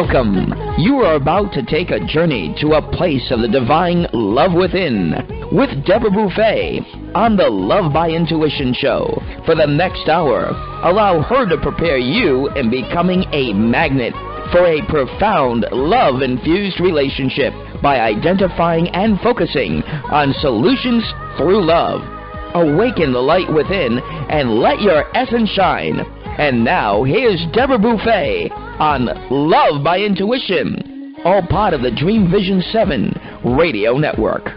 Welcome. You are about to take a journey to a place of the divine love within with Deborah Beauvais on the Love by Intuition show. For the next hour, allow her to prepare you in becoming a magnet for a profound love-infused relationship by identifying and focusing on solutions through love. Awaken the light within and let your essence shine. And now, here's Deborah Beauvais on Love by Intuition, all part of the Dream Vision 7 radio network.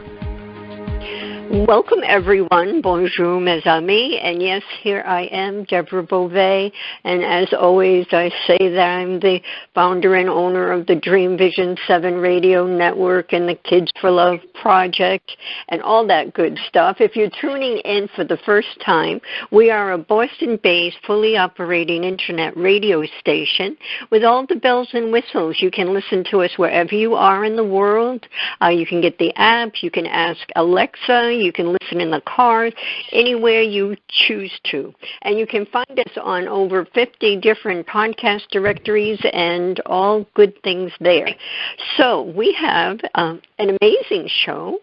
Welcome, everyone. Bonjour, mes amis. And yes, here I am, Deborah Beauvais. And as always, I say that I'm the founder and owner of the Dream Vision 7 radio network and the Kids for Love project and all that good stuff. If you're tuning in for the first time, we are a Boston-based, fully operating internet radio station with all the bells and whistles. You can listen to us wherever you are in the world. You can get the app. You can ask Alexa. You can listen in the car, anywhere you choose to. And you can find us on over 50 different podcast directories and all good things there. So we have an amazing show.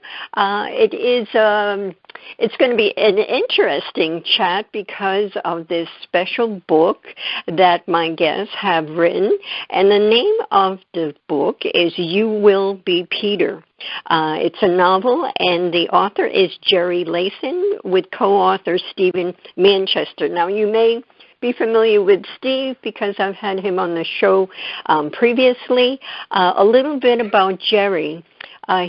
It's going to be an interesting chat because of this special book that my guests have written. And the name of the book is You Will Be Peter. It's a novel, and the author is Jerry Lathan with co-author Stephen Manchester. Now, you may be familiar with Steve because I've had him on the show previously. A little bit about Jerry.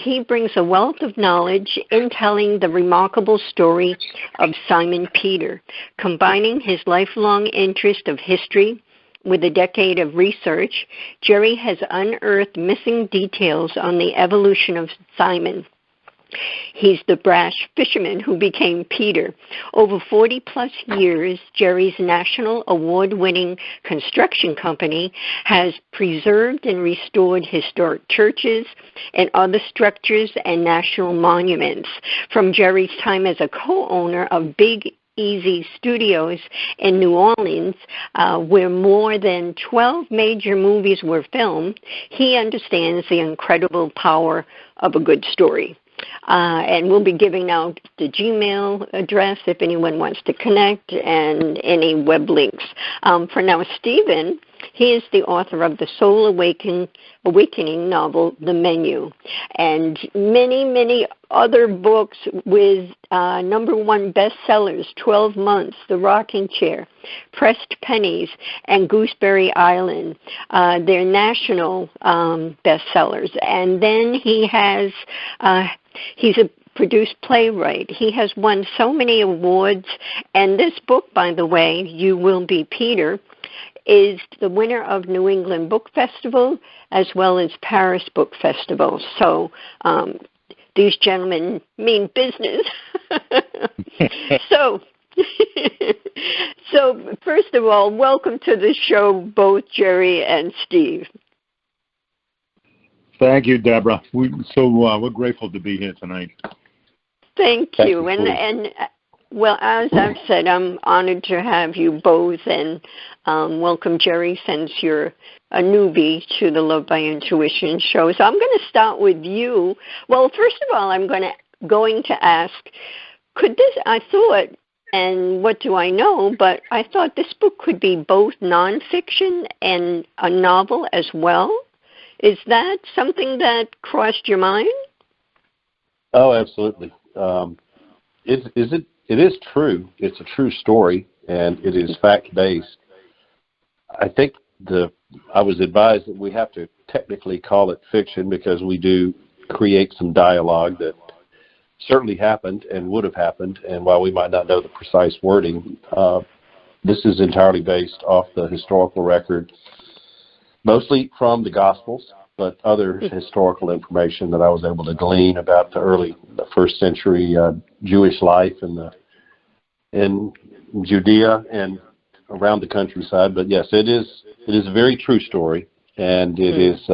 He brings a wealth of knowledge in telling the remarkable story of Simon Peter, combining his lifelong interest of history with a decade of research. Jerry has unearthed missing details on the evolution of Simon. He's the brash fisherman who became Peter. Over 40-plus years, Jerry's national award-winning construction company has preserved and restored historic churches and other structures and national monuments. From Jerry's time as a co-owner of Big Easy Studios in New Orleans, where more than 12 major movies were filmed, he understands the incredible power of a good story. And we'll be giving out the Gmail address if anyone wants to connect and any web links. For now, Stephen, he is the author of the Soul Awakening novel, The Menu, and many, many other books with #1 bestsellers, 12 Months, The Rocking Chair, Pressed Pennies, and Gooseberry Island. They're national bestsellers. And then he's a produced playwright. He has won so many awards. And this book, by the way, You Will Be Peter, is the winner of New England Book Festival as well as Paris Book Festival. So these gentlemen mean business. So first of all, welcome to the show, both Jerry and Steve. Thank you, Deborah. We're grateful to be here tonight. Thank you. Well, as I've said, I'm honored to have you both, and welcome, Jerry, since you're a newbie to the Love by Intuition show. So I'm going to start with you. Well, first of all, I'm going to ask, I thought, and what do I know, but I thought this book could be both nonfiction and a novel as well. Is that something that crossed your mind? Oh, absolutely. It is true. It's a true story, and it is fact-based. I think I was advised that we have to technically call it fiction because we do create some dialogue that certainly happened and would have happened, and while we might not know the precise wording, this is entirely based off the historical record, mostly from the Gospels, but other historical information that I was able to glean about the first century Jewish life in Judea and around the countryside. But yes, it is a very true story, and it is.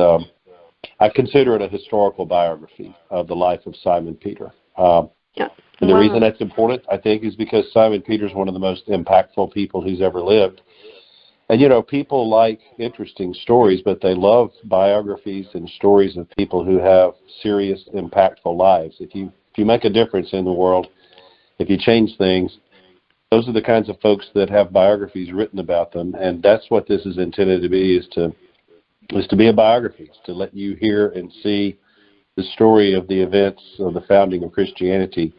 I consider it a historical biography of the life of Simon Peter. And the reason that's important, I think, is because Simon Peter is one of the most impactful people who's ever lived. And, you know, people like interesting stories, but they love biographies and stories of people who have serious, impactful lives. If you make a difference in the world, if you change things, those are the kinds of folks that have biographies written about them. And that's what this is intended to be, is to be a biography, is to let you hear and see the story of the events of the founding of Christianity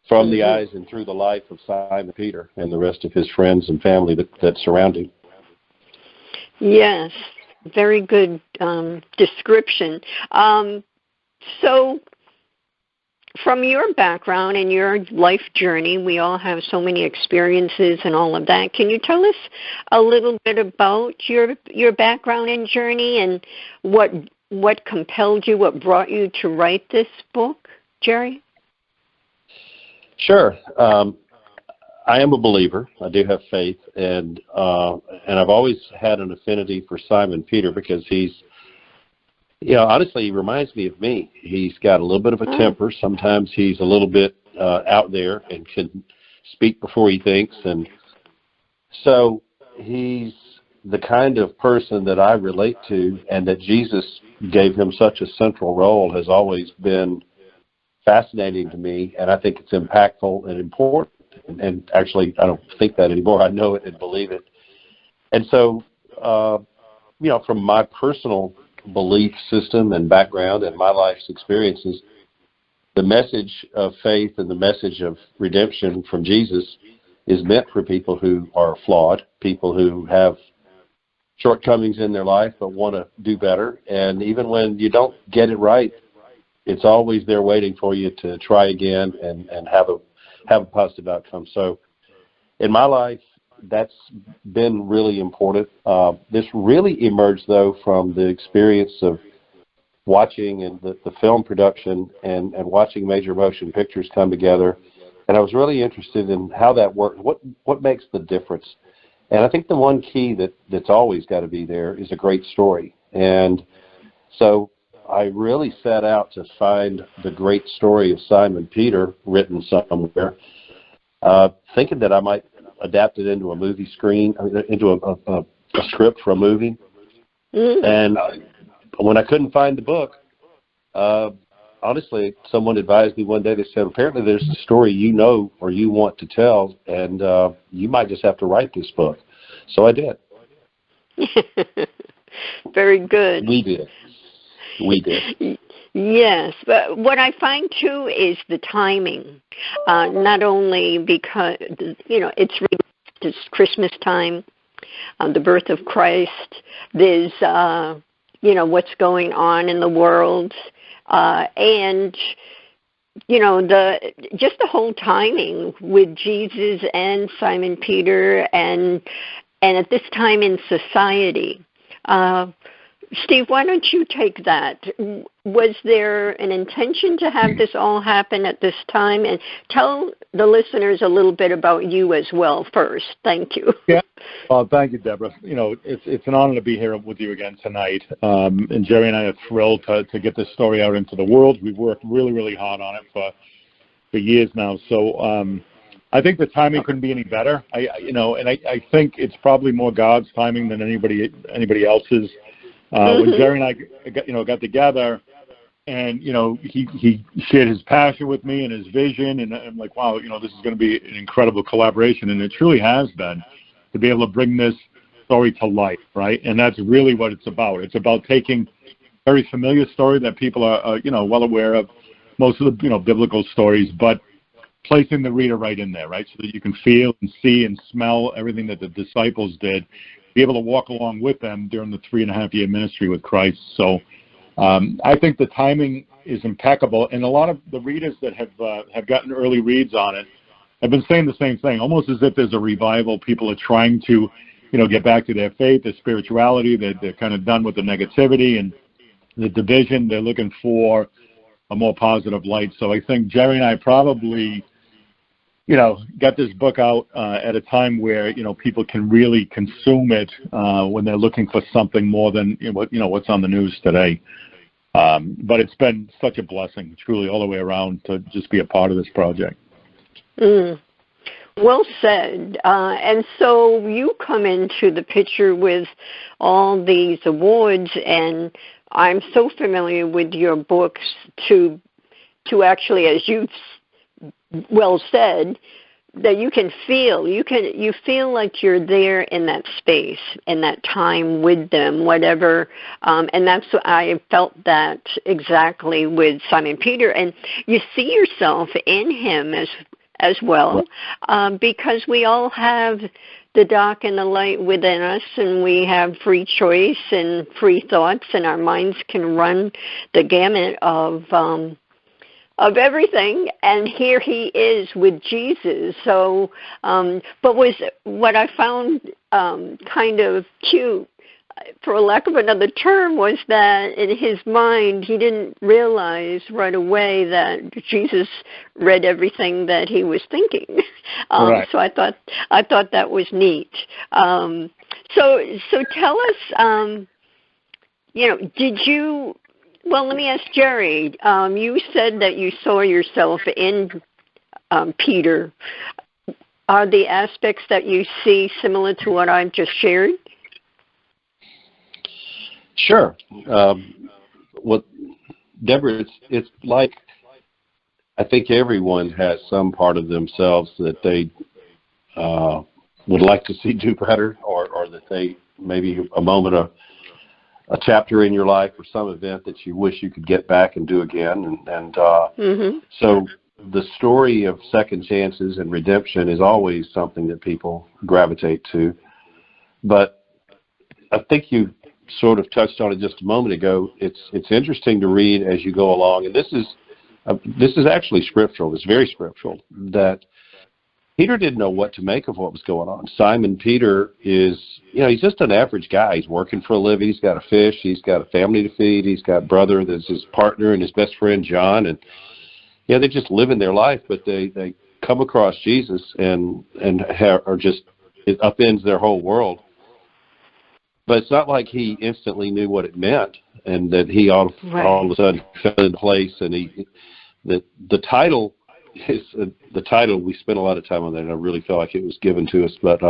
from the eyes and through the life of Simon Peter and the rest of his friends and family that surround him. Yes, very good description. So from your background and your life journey, we all have so many experiences and all of that. Can you tell us a little bit about your background and journey, and what compelled you, what brought you to write this book, Jerry? Sure. I am a believer. I do have faith, and I've always had an affinity for Simon Peter because he's, you know, honestly, he reminds me of me. He's got a little bit of a temper. Sometimes he's a little bit out there and can speak before he thinks, and so he's the kind of person that I relate to, and that Jesus gave him such a central role has always been fascinating to me, and I think it's impactful and important. And actually, I don't think that anymore. I know it and believe it. And so, you know, from my personal belief system and background and my life's experiences, the message of faith and the message of redemption from Jesus is meant for people who are flawed, people who have shortcomings in their life but want to do better. And even when you don't get it right, it's always there waiting for you to try again and have a positive outcome. So in my life, that's been really important. This really emerged, though, from the experience of watching and the film production and watching major motion pictures come together. And I was really interested in how that works, what makes the difference. And I think the one key that's always got to be there is a great story. And so I really set out to find the great story of Simon Peter written somewhere, thinking that I might adapt it into a movie into a script for a movie. And when I couldn't find the book, honestly, someone advised me one day. They said, apparently there's a story you know or you want to tell, and you might just have to write this book. So I did. Very good. We did. Yes, but what I find too is the timing. Not only because, you know, it's Christmas time, the birth of Christ. There's you know, what's going on in the world, and you know, just the whole timing with Jesus and Simon Peter, and at this time in society. Steve, why don't you take that? Was there an intention to have this all happen at this time? And tell the listeners a little bit about you as well first. Thank you. Yeah. Well, thank you, Deborah. You know, it's an honor to be here with you again tonight. And Jerry and I are thrilled to get this story out into the world. We've worked really, really hard on it for years now. So I think the timing couldn't be any better. I think it's probably more God's timing than anybody else's. When Jerry and I got together, and he shared his passion with me and his vision, and I'm like, wow, this is going to be an incredible collaboration, and it truly has been, to be able to bring this story to life, right? And that's really what it's about. It's about taking a very familiar story that people are well aware of, most of the biblical stories, but placing the reader right in there, right, so that you can feel and see and smell everything that the disciples did, be able to walk along with them during the 3.5-year ministry with Christ. So I think the timing is impeccable, and a lot of the readers that have gotten early reads on it have been saying the same thing, almost as if there's a revival. People are trying to, get back to their faith, their spirituality. They're kind of done with the negativity and the division. They're looking for a more positive light. So I think Jerry and I probably got this book out at a time where, people can really consume it when they're looking for something more than what's on the news today. But it's been such a blessing, truly, all the way around, to just be a part of this project. Well said. And so you come into the picture with all these awards, and I'm so familiar with your books to actually, as you well said, that you can feel. You feel like you're there in that space, in that time with them, whatever. And that's I felt that exactly with Simon Peter, and you see yourself in him as well, because we all have the dark and the light within us, and we have free choice and free thoughts, and our minds can run the gamut of everything, and here he is with Jesus. So, but what I found kind of cute, for lack of another term, was that in his mind he didn't realize right away that Jesus read everything that he was thinking. Right. So I thought that was neat. So tell us, did you? Well, let me ask Jerry. You said that you saw yourself in Peter. Are the aspects that you see similar to what I've just shared? Sure. Deborah, it's like I think everyone has some part of themselves that they would like to see do better, or that they maybe a moment of a chapter in your life or some event that you wish you could get back and do again. So the story of second chances and redemption is always something that people gravitate to. But I think you sort of touched on it just a moment ago. It's interesting to read as you go along, and this is actually scriptural. It's very scriptural, that Peter didn't know what to make of what was going on. Simon Peter is, he's just an average guy. He's working for a living. He's got a fish. He's got a family to feed. He's got a brother that's his partner and his best friend, John. And, they're just living their life, but they come across Jesus and are just, it upends their whole world. But it's not like he instantly knew what it meant and that he all of a sudden fell in place. And the title is the title. We spent a lot of time on that, and I really felt like it was given to us. But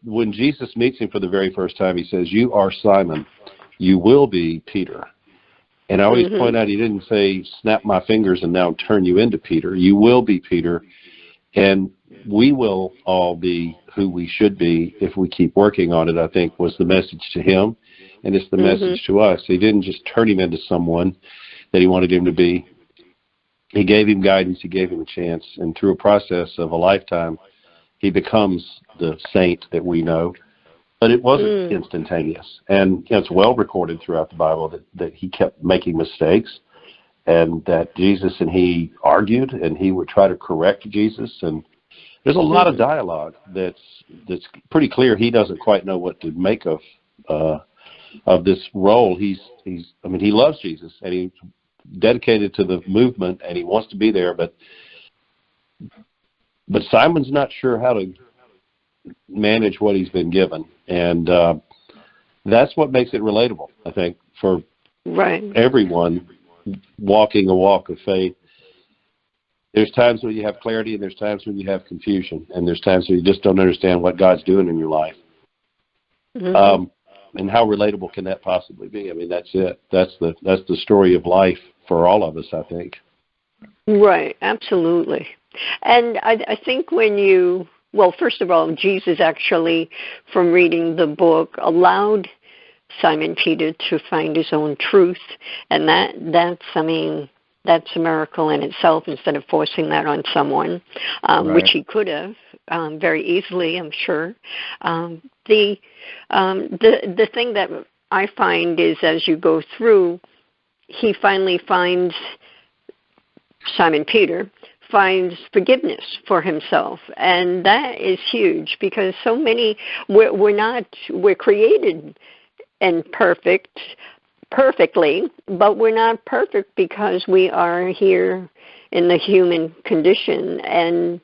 when Jesus meets him for the very first time, he says, "You are Simon, you will be Peter." And I always point out, he didn't say, "Snap my fingers and now turn you into Peter." You will be Peter, and we will all be who we should be if we keep working on it, I think was the message to him, and it's the message to us. He didn't just turn him into someone that he wanted him to be. He gave him guidance, he gave him a chance, and through a process of a lifetime, he becomes the saint that we know. But it wasn't instantaneous. And it's well recorded throughout the Bible that he kept making mistakes, and that Jesus and he argued, and he would try to correct Jesus. And there's a lot of dialogue that's pretty clear. He doesn't quite know what to make of this role. He loves Jesus, and he's dedicated to the movement, and he wants to be there, but Simon's not sure how to manage what he's been given, and that's what makes it relatable, I think, for everyone walking a walk of faith. There's times when you have clarity, and there's times when you have confusion, and there's times when you just don't understand what God's doing in your life. And how relatable can that possibly be? I mean, that's it. That's the story of life for all of us, I think. Right, absolutely. And I think first of all, Jesus actually, from reading the book, allowed Simon Peter to find his own truth, and that's a miracle in itself, instead of forcing that on someone, which he could have very easily, I'm sure. The thing that I find is, as you go through, he finally finds, Simon Peter finds forgiveness for himself, and that is huge, because so many, we're created and perfectly, but we're not perfect because we are here in the human condition, and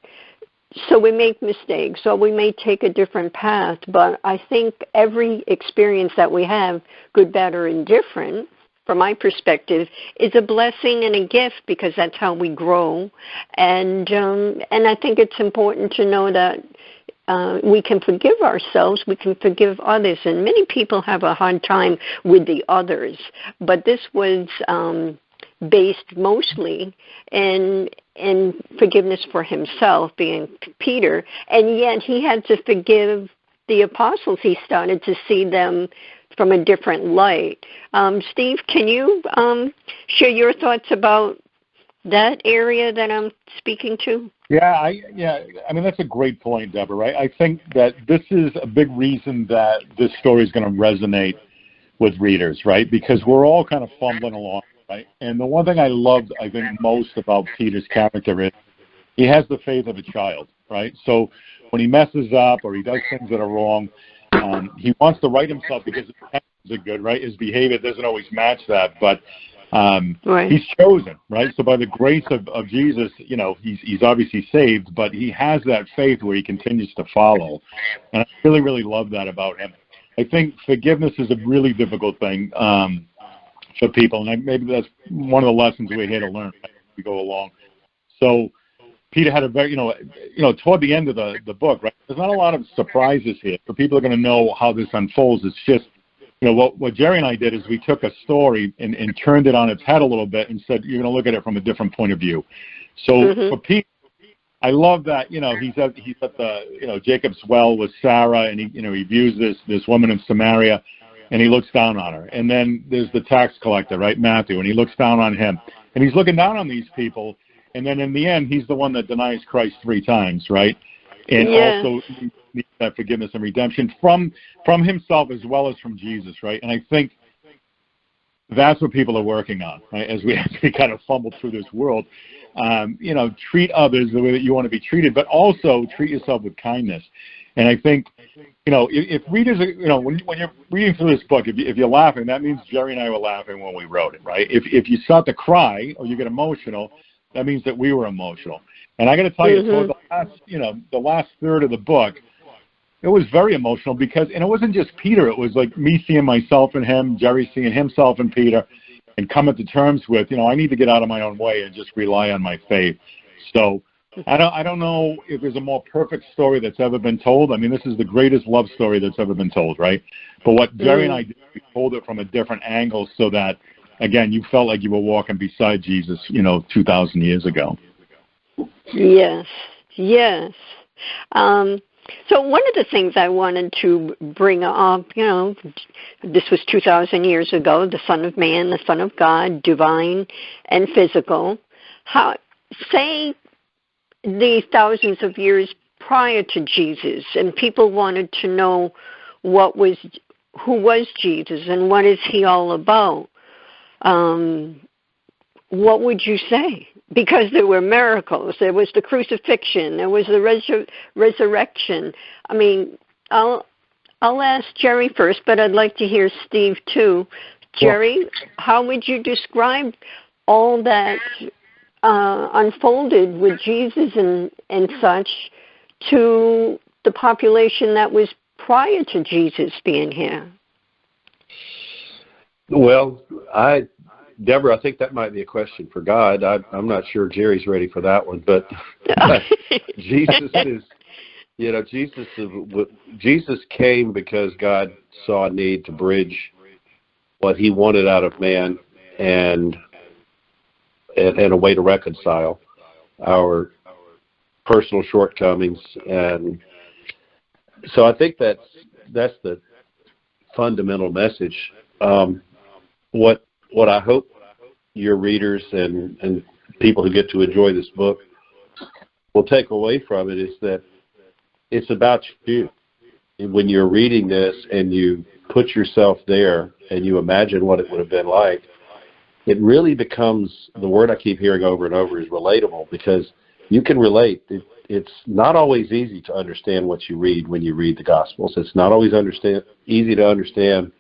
so we make mistakes, so we may take a different path. But I think every experience that we have, good, bad, or indifferent, from my perspective, is a blessing and a gift, because that's how we grow. And I think it's important to know that we can forgive ourselves, we can forgive others, and many people have a hard time with the others. But this was based mostly in forgiveness for himself, being Peter, and yet he had to forgive the apostles. He started to see them from a different light. Steve, can you share your thoughts about that area that I'm speaking to? Yeah, I mean, that's a great point, Deborah, right? I think that this is a big reason that this story is going to resonate with readers, right? Because we're all kind of fumbling along, right? And the one thing I loved, I think, most about Peter's character is he has the faith of a child, right? So when he messes up or he does things that are wrong, he wants to right himself because his intentions are good, right? His behavior doesn't always match that, but right. He's chosen, right? So by the grace of Jesus, you know, he's obviously saved, but he has that faith where he continues to follow. And I really, really love that about him. I think forgiveness is a really difficult thing for people, and maybe that's one of the lessons we're here to learn as we go along. So Peter had a very, you know, toward the end of the book, right? There's not a lot of surprises here, so people are going to know how this unfolds. It's just, you know, what Jerry and I did is we took a story and turned it on its head a little bit and said, you're going to look at it from a different point of view. So for Peter, I love that, you know, he's at the, you know, Jacob's well with Sarah, and he views this woman in Samaria, and he looks down on her. And then there's the tax collector, right, Matthew, and he looks down on him. And he's looking down on these people, and then in the end, he's the one that denies Christ 3 times, right? And also needs that forgiveness and redemption from himself as well as from Jesus, right? And I think that's what people are working on, right? As we kind of fumble through this world, you know, treat others the way that you want to be treated, but also treat yourself with kindness. And I think, you know, if readers, you know, when you're reading through this book, if you're laughing, that means Jerry and I were laughing when we wrote it, right? If you start to cry or you get emotional, that means that we were emotional. And I got to tell you, toward the last third of the book, it was very emotional because, and it wasn't just Peter. It was like me seeing myself in him, Jerry seeing himself in Peter, and coming to terms with, you know, I need to get out of my own way and just rely on my faith. So I don't know if there's a more perfect story that's ever been told. I mean, this is the greatest love story that's ever been told, right? But what Jerry and I did, we told it from a different angle so that, again, you felt like you were walking beside Jesus, you know, 2,000 years ago. Yes. So one of the things I wanted to bring up, you know, this was 2,000 years ago, the Son of Man, the Son of God, divine and physical. Say the thousands of years prior to Jesus, and people wanted to know who was Jesus and what is he all about. What would you say? Because there were miracles. There was the crucifixion. There was the resurrection. I mean, I'll ask Jerry first, but I'd like to hear Steve too. Jerry, how would you describe all that unfolded with Jesus and such to the population that was prior to Jesus being here? Well, Deborah, I think that might be a question for God. I'm not sure Jerry's ready for that one, but Jesus is, you know, Jesus came because God saw a need to bridge what he wanted out of man and a way to reconcile our personal shortcomings. And so I think that's the fundamental message. What I hope your readers and people who get to enjoy this book will take away from it is that it's about you. When you're reading this and you put yourself there and you imagine what it would have been like, it really becomes, the word I keep hearing over and over is relatable, because you can relate. It's not always easy to understand what you read when you read the Gospels. It's not always easy to understand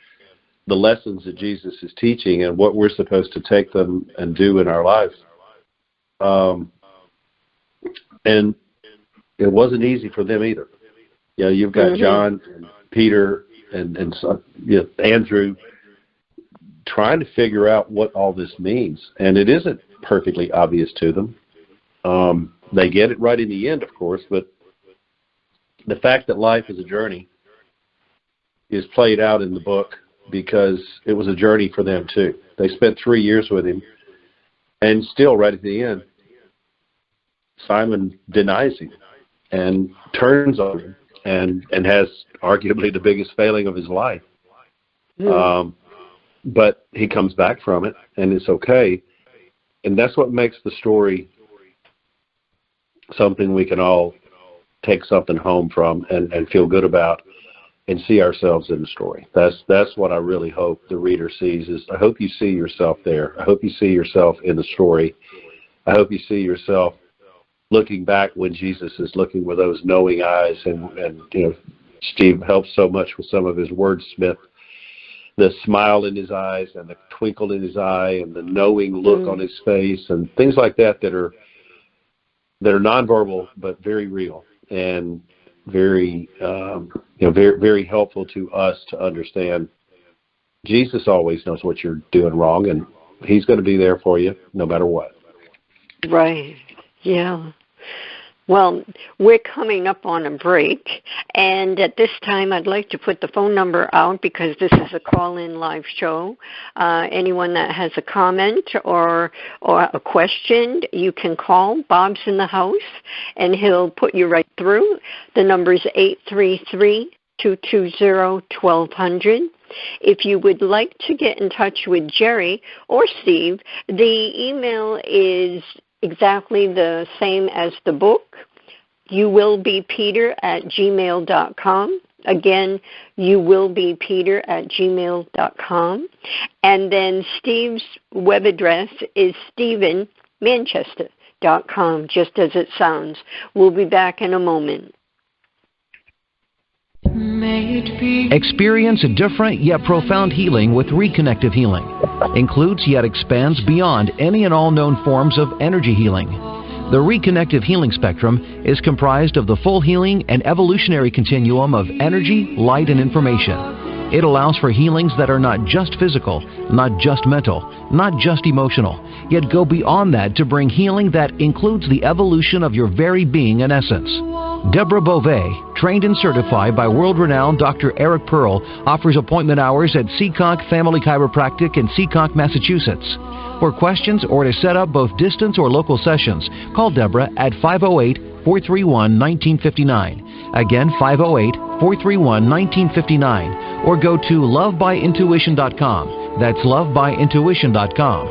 the lessons that Jesus is teaching and what we're supposed to take them and do in our lives. And it wasn't easy for them either. You know, you've got John and Peter and you know, Andrew. trying to figure out what all this means. And it isn't perfectly obvious to them. They get it right in the end, of course, but the fact that life is a journey is played out in the book because it was a journey for them too. They spent 3 years with him, and still right at the end, Simon denies him and turns on him and has arguably the biggest failing of his life. But he comes back from it, and it's okay. And that's what makes the story something we can all take something home from and feel good about and see ourselves in the story. That's what I really hope the reader sees. Is I hope you see yourself there. I hope you see yourself in the story. I hope you see yourself looking back when Jesus is looking with those knowing eyes, and you know, Steve helps so much with some of his wordsmith, the smile in his eyes and the twinkle in his eye and the knowing look on his face and things like that that are nonverbal but very real and very very helpful to us to understand. Jesus always knows what you're doing wrong, and he's going to be there for you no matter what. Right. Yeah. Well, we're coming up on a break, and at this time I'd like to put the phone number out because this is a call-in live show. Anyone that has a comment or a question, you can call. Bob's in the house, and he'll put you right through. The number is 833-220-1200. If you would like to get in touch with Jerry or Steve, the email is exactly the same as the book, youwillbepeter@gmail.com. Again, youwillbepeter@gmail.com. And then Steve's web address is stephenmanchester.com, just as it sounds. We'll be back in a moment. Experience a different yet profound healing with Reconnective Healing. Includes yet expands beyond any and all known forms of energy healing. The Reconnective Healing spectrum is comprised of the full healing and evolutionary continuum of energy, light, and information. It allows for healings that are not just physical, not just mental, not just emotional, yet go beyond that to bring healing that includes the evolution of your very being and essence. Deborah Beauvais, trained and certified by world-renowned Dr. Eric Pearl, offers appointment hours at Seekonk Family Chiropractic in Seekonk, Massachusetts. For questions or to set up both distance or local sessions, call Deborah at 508-431-1959. Again, 508-431-1959. Or go to lovebyintuition.com. That's lovebyintuition.com.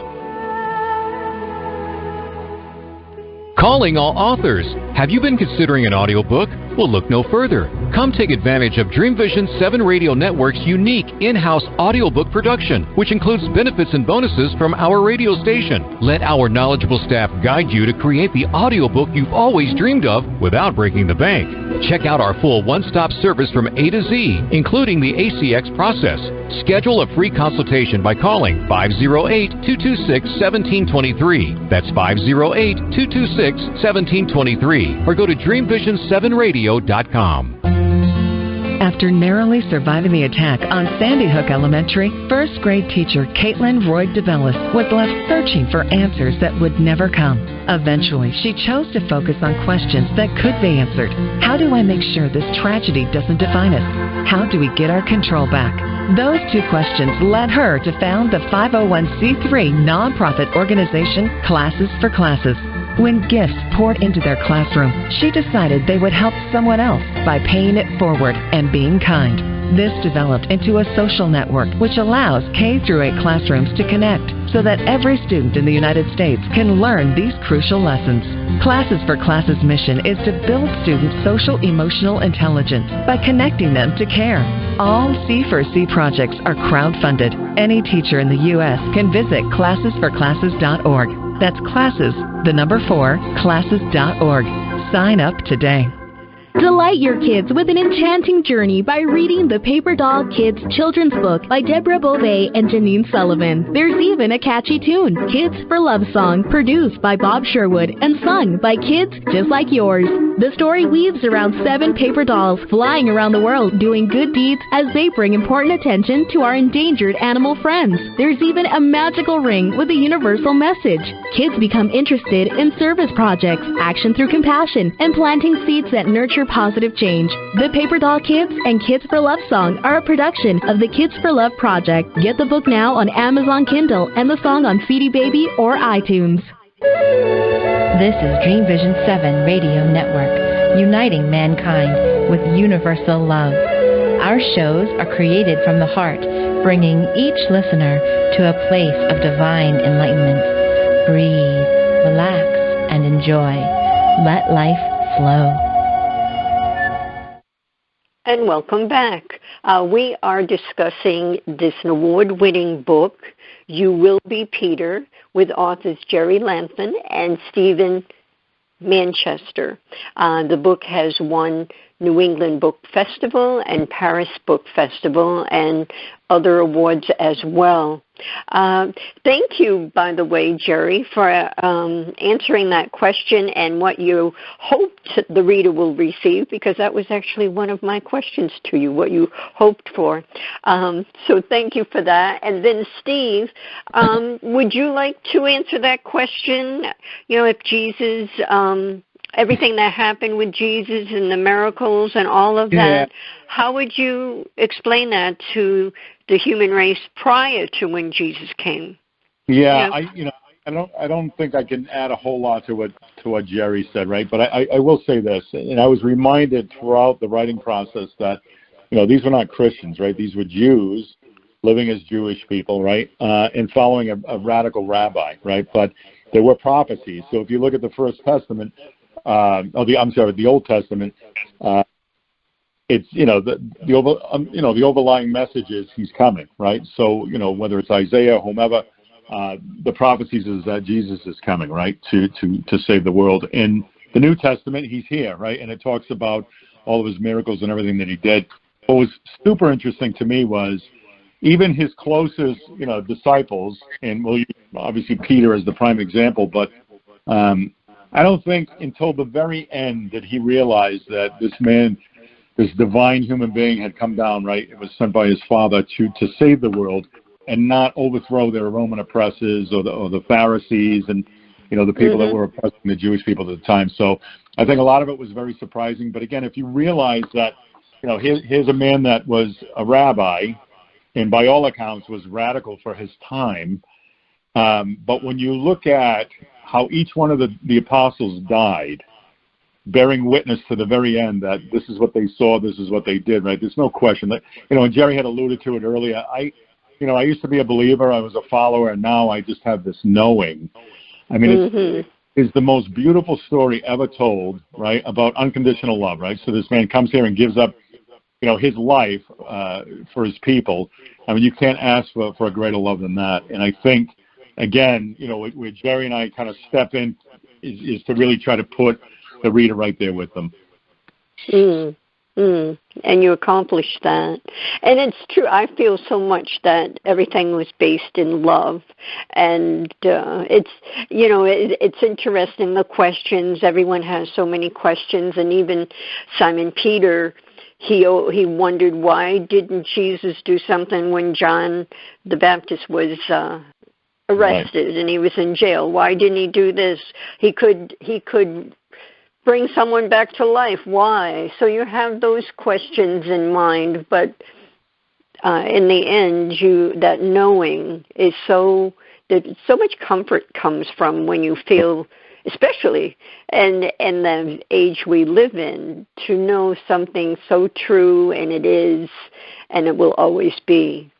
Calling all authors. Have you been considering an audiobook? Well, look no further. Come take advantage of Dream Vision 7 Radio Network's unique in-house audiobook production, which includes benefits and bonuses from our radio station. Let our knowledgeable staff guide you to create the audiobook you've always dreamed of without breaking the bank. Check out our full one-stop service from A to Z, including the ACX process. Schedule a free consultation by calling 508-226-1723. That's 508-226-1723. Or go to dreamvision7radio.com. After narrowly surviving the attack on Sandy Hook Elementary, first grade teacher Caitlin Roy DeBellis was left searching for answers that would never come. Eventually, she chose to focus on questions that could be answered. How do I make sure this tragedy doesn't define us? How do we get our control back? Those two questions led her to found the 501c3 nonprofit organization Classes for Classes. When gifts poured into their classroom, she decided they would help someone else by paying it forward and being kind. This developed into a social network which allows K-8 classrooms to connect so that every student in the United States can learn these crucial lessons. Classes for Classes' mission is to build students' social-emotional intelligence by connecting them to care. All C4C projects are crowd-funded. Any teacher in the U.S. can visit classesforclasses.org. That's classes, the number 4, classes.org. Sign up today. Delight your kids with an enchanting journey by reading the Paper Doll Kids Children's Book by Deborah Beauvais and Janine Sullivan. There's even a catchy tune, Kids for Love Song, produced by Bob Sherwood and sung by kids just like yours. The story weaves around 7 paper dolls flying around the world doing good deeds as they bring important attention to our endangered animal friends. There's even a magical ring with a universal message. Kids become interested in service projects, action through compassion, and planting seeds that nurture positive change. The Paper Doll Kids and Kids for Love Song are a production of the Kids for Love Project. Get the book now on Amazon Kindle and the song on CD Baby or iTunes. This is Dream Vision 7 Radio Network, uniting mankind with universal love. Our shows are created from the heart, bringing each listener to a place of divine enlightenment. Breathe, relax, and enjoy. Let life flow. And welcome back. We are discussing this award-winning book, You Will Be Peter, with authors Jerry Lathan and Stephen Manchester. The book has won New England Book Festival and Paris Book Festival and other awards as well. Thank you, by the way, Jerry, for answering that question and what you hoped the reader will receive, because that was actually one of my questions to you, what you hoped for. So thank you for that. And then, Steve, would you like to answer that question? You know, if Jesus, everything that happened with Jesus and the miracles and all of that, how would you explain that to the human race prior to when Jesus came? I don't think I can add a whole lot to what Jerry said, right? But I will say this, and I was reminded throughout the writing process that, these were not Christians, right? These were Jews living as Jewish people, right? And following a radical rabbi, right? But there were prophecies. So if you look at the First Testament, the Old Testament, it's the overlying message is he's coming, right? So whether it's Isaiah, whomever, the prophecies is that Jesus is coming, right, to save the world. In the New Testament, he's here, right, and it talks about all of his miracles and everything that he did. What was super interesting to me was even his closest, disciples, and we'll use obviously Peter as the prime example, but I don't think until the very end did he realize that this man, this divine human being, had come down, right? It was sent by his Father to save the world and not overthrow their Roman oppressors or the Pharisees and, the people that were oppressing the Jewish people at the time. So I think a lot of it was very surprising. But again, if you realize that, here's a man that was a rabbi and by all accounts was radical for his time. But when you look at how each one of the apostles died, bearing witness to the very end that this is what they saw, this is what they did, right? There's no question that, and Jerry had alluded to it earlier. I used to be a believer, I was a follower, and now I just have this knowing. I mean, it's the most beautiful story ever told, right, about unconditional love, right? So this man comes here and gives up, his life for his people. I mean, you can't ask for a greater love than that. And I think, again, where Jerry and I kind of step in is to really try to put the reader right there with them. And you accomplished that. And it's true. I feel so much that everything was based in love. And it's interesting, the questions. Everyone has so many questions. And even Simon Peter, he wondered, why didn't Jesus do something when John the Baptist was arrested and he was in jail? Why didn't he do this? He could bring someone back to life. Why? So you have those questions in mind, but in the end, that knowing is so much comfort comes from when you feel, especially in the age we live in, to know something so true, and it is, and it will always be.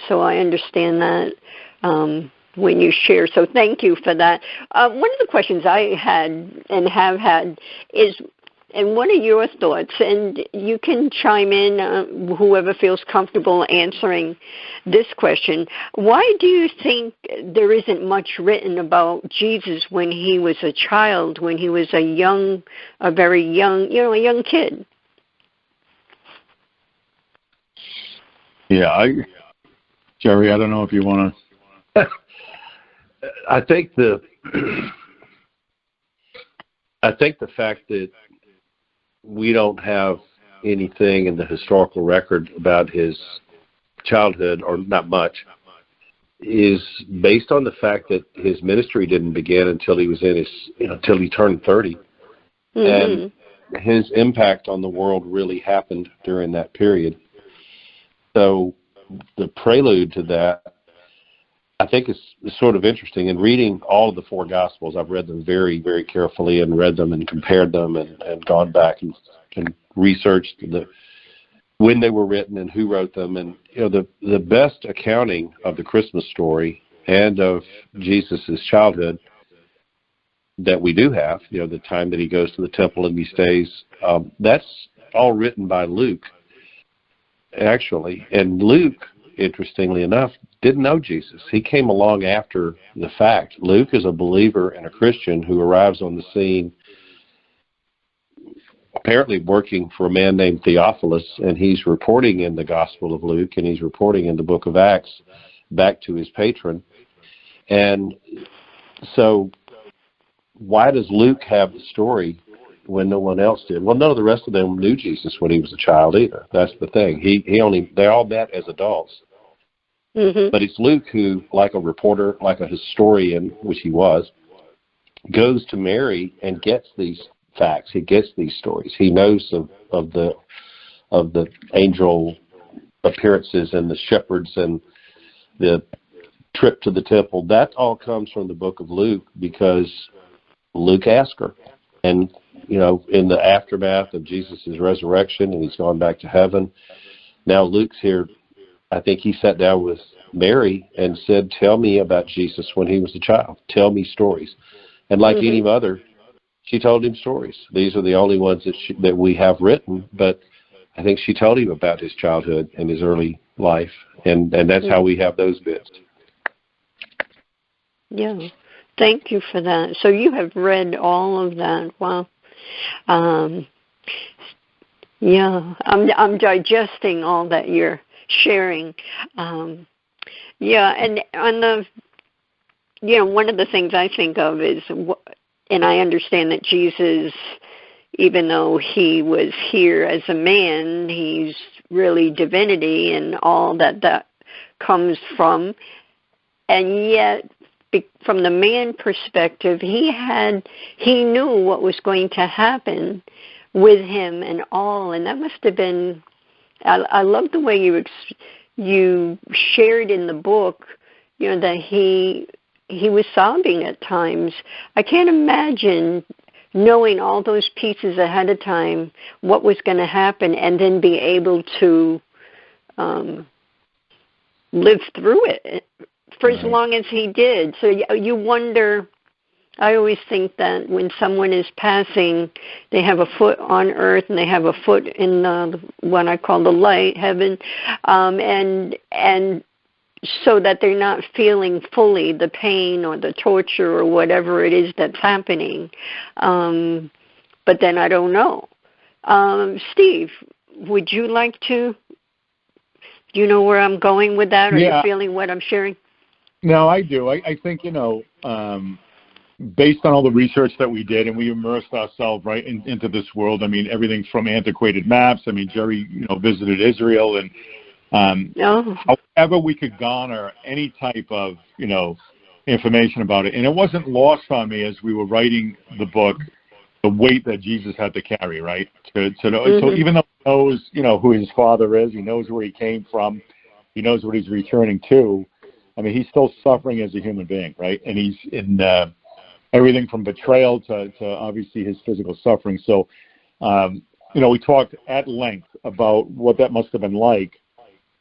So I understand that. When you share. So thank you for that. One of the questions I had and have had is, And what are your thoughts? And you can chime in, whoever feels comfortable answering this question. Why do you think there isn't much written about Jesus when he was a child, when he was a very young, a young kid? Yeah, Jerry, I don't know if you want to. I think the fact that we don't have anything in the historical record about his childhood, or not much, is based on the fact that his ministry didn't begin until he was until he turned 30, and his impact on the world really happened during that period. So the prelude to that, I think, is sort of interesting. In reading all of the four Gospels, I've read them very, very carefully and read them and compared them and gone back and researched when they were written and who wrote them. And the best accounting of the Christmas story and of Jesus' childhood that we do have, the time that he goes to the temple and he stays, that's all written by Luke, actually. And Luke, interestingly enough, didn't know Jesus. He came along after the fact. Luke is a believer and a Christian who arrives on the scene apparently working for a man named Theophilus, and he's reporting in the Gospel of Luke, and he's reporting in the book of Acts back to his patron. And so why does Luke have the story when no one else did? Well, none of the rest of them knew Jesus when he was a child either. That's the thing. They all met as adults. But it's Luke who, like a reporter, like a historian, which he was, goes to Mary and gets these facts. He gets these stories. He knows of the angel appearances and the shepherds and the trip to the temple. That all comes from the book of Luke because Luke asked her. And, in the aftermath of Jesus' resurrection, and he's gone back to heaven, now Luke's here. I think he sat down with Mary and said, tell me about Jesus when he was a child. Tell me stories. And like any mother, she told him stories. These are the only ones that we have written, but I think she told him about his childhood and his early life, and that's how we have those bits. Yeah. Thank you for that. So you have read all of that. Wow. Yeah, I'm digesting all that you're sharing. Yeah, and on one of the things I think of is, and I understand that Jesus, even though he was here as a man, he's really divinity and all that comes from, and yet from the man perspective, he knew what was going to happen with him and all, and that must have been. I love the way you shared in the book, that he was sobbing at times. I can't imagine knowing all those pieces ahead of time, what was going to happen, and then be able to live through it for as long as he did. So you wonder. I always think that when someone is passing, they have a foot on earth and they have a foot in what I call the light, heaven, and so that they're not feeling fully the pain or the torture or whatever it is that's happening. But then I don't know. Steve, would you like to? Do you know where I'm going with that? Are you feeling what I'm sharing? No, I do. I think, based on all the research that we did, and we immersed ourselves right into this world. I mean, everything from antiquated maps. I mean, Jerry, visited Israel, and however we could garner any type of, information about it. And it wasn't lost on me as we were writing the book, the weight that Jesus had to carry, right? So even though he knows, who his father is, he knows where he came from, he knows what he's returning to. I mean, he's still suffering as a human being, right? And he's in everything from betrayal to obviously his physical suffering. So, we talked at length about what that must have been like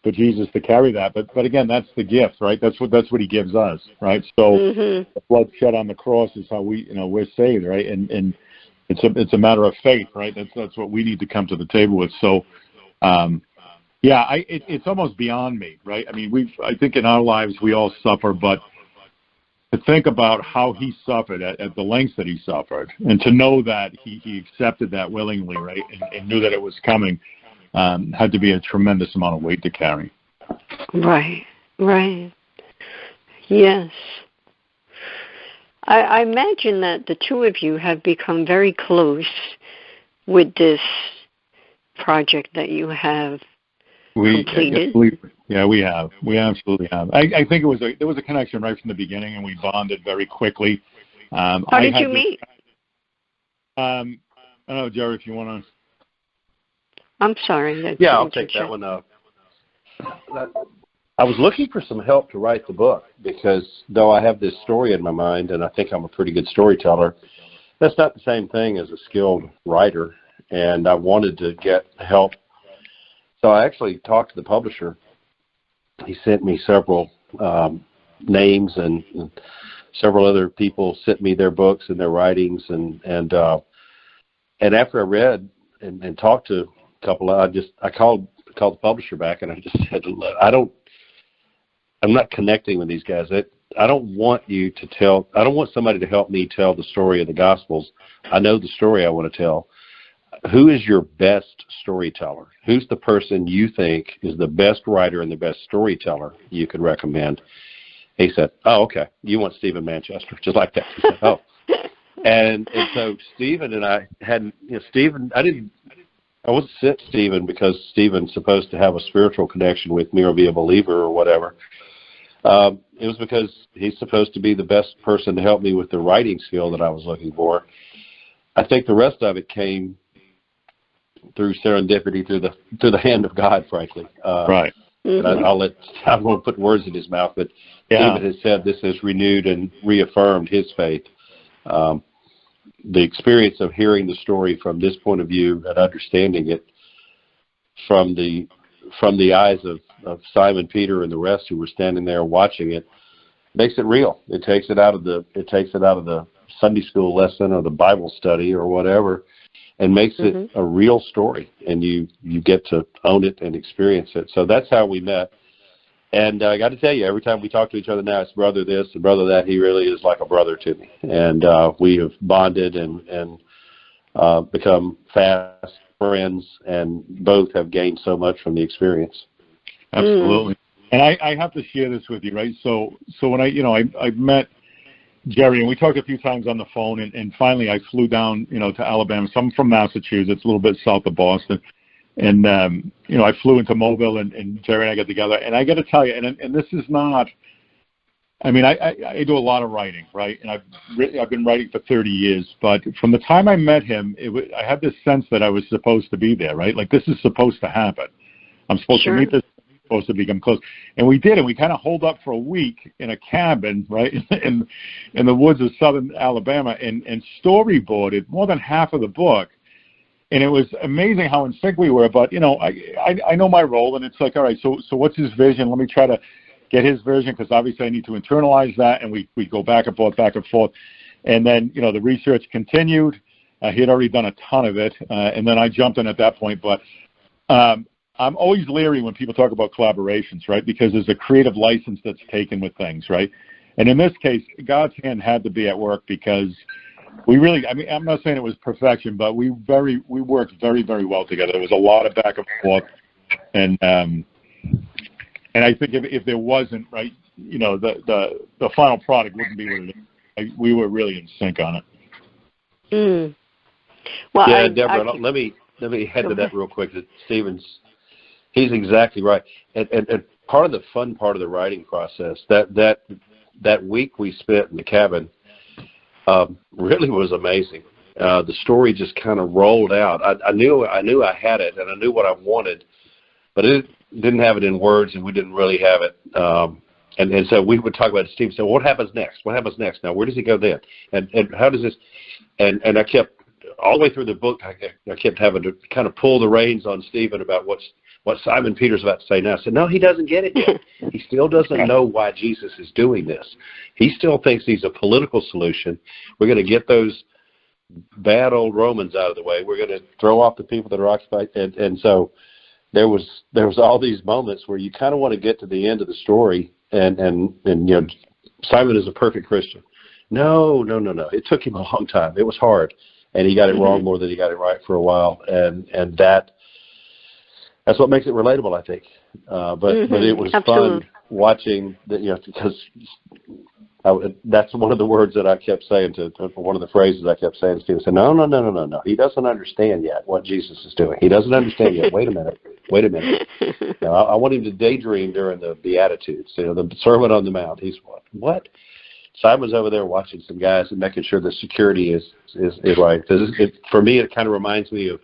for Jesus to carry that. But again, that's the gift, right? That's what he gives us, right? So the blood shed on the cross is how we're saved, right? And it's a matter of faith, right? That's what we need to come to the table with. So, it's almost beyond me, right? I mean, I think in our lives we all suffer, but to think about how he suffered at the lengths that he suffered, and to know that he accepted that willingly, right, and knew that it was coming, had to be a tremendous amount of weight to carry. Right. Yes. I imagine that the two of you have become very close with this project that you have completed. We have. We absolutely have. I think there was a connection right from the beginning, and we bonded very quickly. How did you meet? I don't know, Jerry, if you want to. I'm sorry. I'll take that one up. I was looking for some help to write the book because though I have this story in my mind and I think I'm a pretty good storyteller, that's not the same thing as a skilled writer, and I wanted to get help. So I actually talked to the publisher. He sent me several names, and several other people sent me their books and their writings, and after I read and talked to a couple, I called the publisher back and I just said, look, I'm not connecting with these guys. I don't want somebody to help me tell the story of the Gospels. I know the story I want to tell. Who is your best storyteller? Who's the person you think is the best writer and the best storyteller you could recommend? He said, oh, okay. You want Stephen Manchester, just like that. He said, oh. And so Stephen and I had, Stephen, I wasn't sent Stephen because Stephen's supposed to have a spiritual connection with me or be a believer or whatever. It was because he's supposed to be the best person to help me with the writing skill that I was looking for. I think the rest of it came through serendipity, through the hand of God, frankly. Right. And I won't put words in his mouth, but Stephen has said this has renewed and reaffirmed his faith. The experience of hearing the story from this point of view and understanding it from the eyes of Simon Peter and the rest who were standing there watching it makes it real. It takes it out of the Sunday school lesson or the Bible study or whatever, and makes it a real story, and you get to own it and experience it. So that's how we met. And I got to tell you, every time we talk to each other now, it's brother this and brother that. He really is like a brother to me. And we have bonded and become fast friends, and both have gained so much from the experience. Absolutely. And I have to share this with you, right? So when I met Jerry, and we talked a few times on the phone, and finally I flew down, to Alabama. So I'm from Massachusetts, a little bit south of Boston. And, I flew into Mobile, and Jerry and I got together. And I got to tell you, and this is not, I mean, I do a lot of writing, right? And I've been writing for 30 years. But from the time I met him, I had this sense that I was supposed to be there, right? Like, this is supposed to happen. I'm supposed to meet this, supposed to become close. And we did, and we kind of holed up for a week in a cabin, right, in the woods of southern Alabama, and storyboarded more than half of the book. And it was amazing how in sync we were. But, I know my role, and it's like, all right, so what's his vision? Let me try to get his vision, because obviously I need to internalize that, and we go back and forth. And then, the research continued. He had already done a ton of it, and then I jumped in at that point. But I'm always leery when people talk about collaborations, right, because there's a creative license that's taken with things, right? And in this case, God's hand had to be at work, because we really, I mean, I'm not saying it was perfection, but we worked very, very well together. There was a lot of back and forth, and I think if there wasn't, right, the final product wouldn't be what it is. We were really in sync on it. Well, yeah, Deborah, let me head to that real quick. He's exactly right, and part of the fun part of the writing process, that week we spent in the cabin, really was amazing. The story just kind of rolled out. I knew I had it, and I knew what I wanted, but it didn't have it in words, and we didn't really have it. And so we would talk about it. Steve said, "What happens next? What happens next? Now, where does he go then? And how does this?" And I kept all the way through the book. I kept having to kind of pull the reins on Stephen about what Simon Peter's about to say now. I said, no, he doesn't get it yet. He still doesn't know why Jesus is doing this. He still thinks he's a political solution. We're going to get those bad old Romans out of the way. We're going to throw off the people that are occupied. And so there was all these moments where you kind of want to get to the end of the story and Simon is a perfect Christian. No. It took him a long time. It was hard, and he got it wrong more than he got it right for a while, and that's what makes it relatable, I think. But it was fun watching because that's one of the words that I kept saying one of the phrases I kept saying to people. Said, no. He doesn't understand yet what Jesus is doing. He doesn't understand yet. Wait a minute. Now, I want him to daydream during the Beatitudes, the Sermon on the Mount. He's what? Simon's over there watching some guys and making sure the security is right. Because for me, it kind of reminds me of,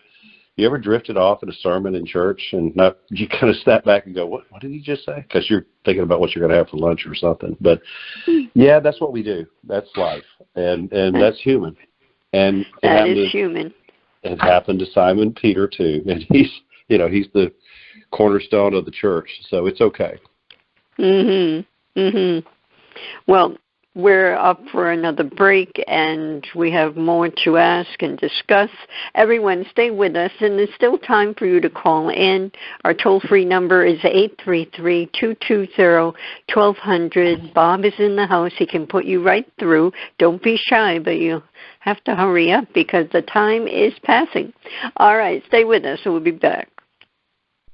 you ever drifted off in a sermon in church and you kind of step back and go, what did he just say? Because you're thinking about what you're going to have for lunch or something. But yeah, that's what we do. That's life, and that's human. And that is human. It happened to Simon Peter too, and he's the cornerstone of the church, so it's okay. Well, we're up for another break, and we have more to ask and discuss. Everyone, stay with us, and there's still time for you to call in. Our toll-free number is 833-220-1200. Bob is in the house. He can put you right through. Don't be shy, but you have to hurry up because the time is passing. All right, stay with us, and we'll be back.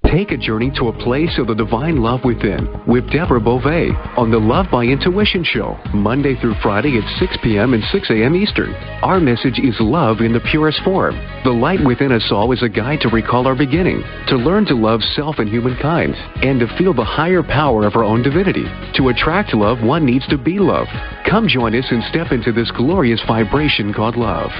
Take a journey to a place of the divine love within with Deborah Beauvais on the Love by Intuition Show, Monday through Friday at 6 p.m. and 6 a.m. Eastern. Our message is love in the purest form. The light within us all is a guide to recall our beginning, to learn to love self and humankind, and to feel the higher power of our own divinity. To attract love, one needs to be loved. Come join us and step into this glorious vibration called love.